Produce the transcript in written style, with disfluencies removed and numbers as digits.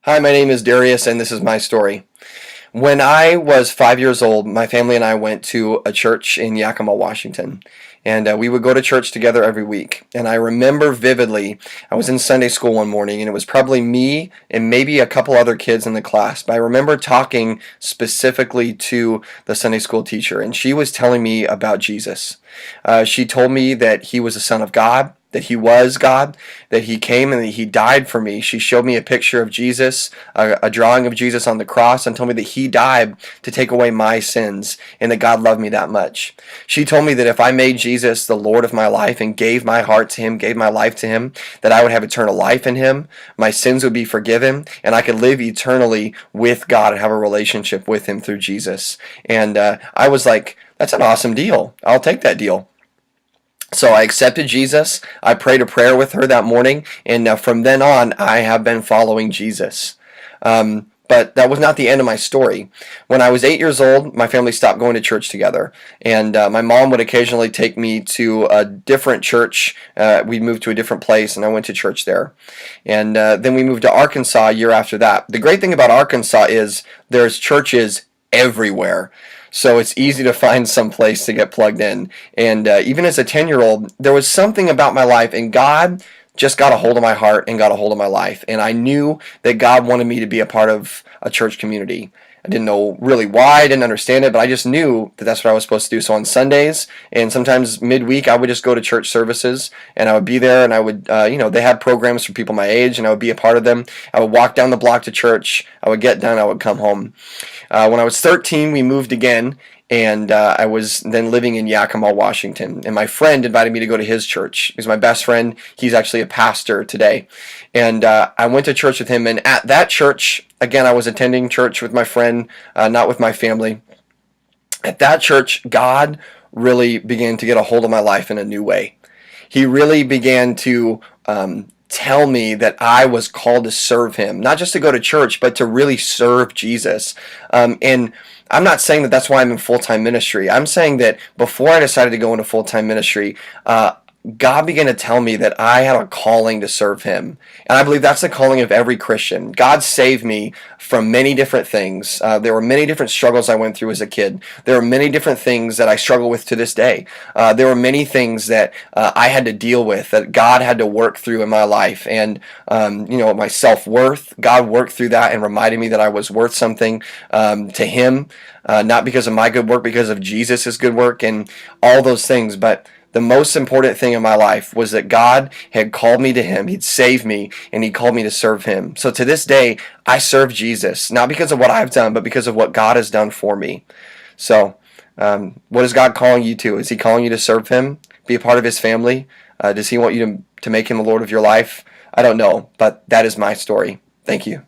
Hi, my name is Darius, and this is my story. When I was 5 years old, my family and I went to a church in Yakima, Washington. And we would go to church together every week. And I remember vividly, I was in Sunday school one morning, and it was probably me and maybe a couple other kids in the class. But I remember talking specifically to the Sunday school teacher, and she was telling me about Jesus. She told me that he was the Son of God, that he was God, that he came and that he died for me. She showed me a picture of Jesus, a drawing of Jesus on the cross, and told me that he died to take away my sins and that God loved me that much. She told me that if I made Jesus the Lord of my life and gave my heart to him, gave my life to him, that I would have eternal life in him, my sins would be forgiven, and I could live eternally with God and have a relationship with him through Jesus. And I was like, that's an awesome deal. I'll take that deal. So I accepted Jesus. I prayed a prayer with her that morning, and from then on, I have been following Jesus. But that was not the end of my story. When I was 8 years old, my family stopped going to church together, and my mom would occasionally take me to a different church. We moved to a different place, and I went to church there. And then we moved to Arkansas a year after that. The great thing about Arkansas is there's churches everywhere. So it's easy to find some place to get plugged in. And even as a 10-year-old, there was something about my life, and God just got a hold of my heart and got a hold of my life. And I knew that God wanted me to be a part of a church community. I didn't know really why, I didn't understand it, but I just knew that that's what I was supposed to do. So on Sundays and sometimes midweek, I would just go to church services, and I would be there, and I would, they had programs for people my age, and I would be a part of them. I would walk down the block to church. I would get done. I would come home. When I was 13, we moved again, and I was then living in Yakima, Washington. And my friend invited me to go to his church. He's my best friend. He's actually a pastor today. And I went to church with him. And at that church, again, I was attending church with my friend, not with my family. At that church, God really began to get a hold of my life in a new way. He really began to tell me that I was called to serve him, not just to go to church, but to really serve Jesus. And I'm not saying that that's why I'm in full-time ministry. I'm saying that before I decided to go into full-time ministry, God began to tell me that I had a calling to serve him. And I believe that's the calling of every Christian. God saved me from many different things. There were many different struggles I went through as a kid. There are many different things that I struggle with to this day. There were many things that I had to deal with, that God had to work through in my life. And, my self-worth, God worked through that and reminded me that I was worth something to him, not because of my good work, because of Jesus' good work and all those things. But the most important thing in my life was that God had called me to him. He'd saved me, and he called me to serve him. So to this day, I serve Jesus, not because of what I've done, but because of what God has done for me. So what is God calling you to? Is he calling you to serve him, be a part of his family? Does he want you to make him the Lord of your life? I don't know, but that is my story. Thank you.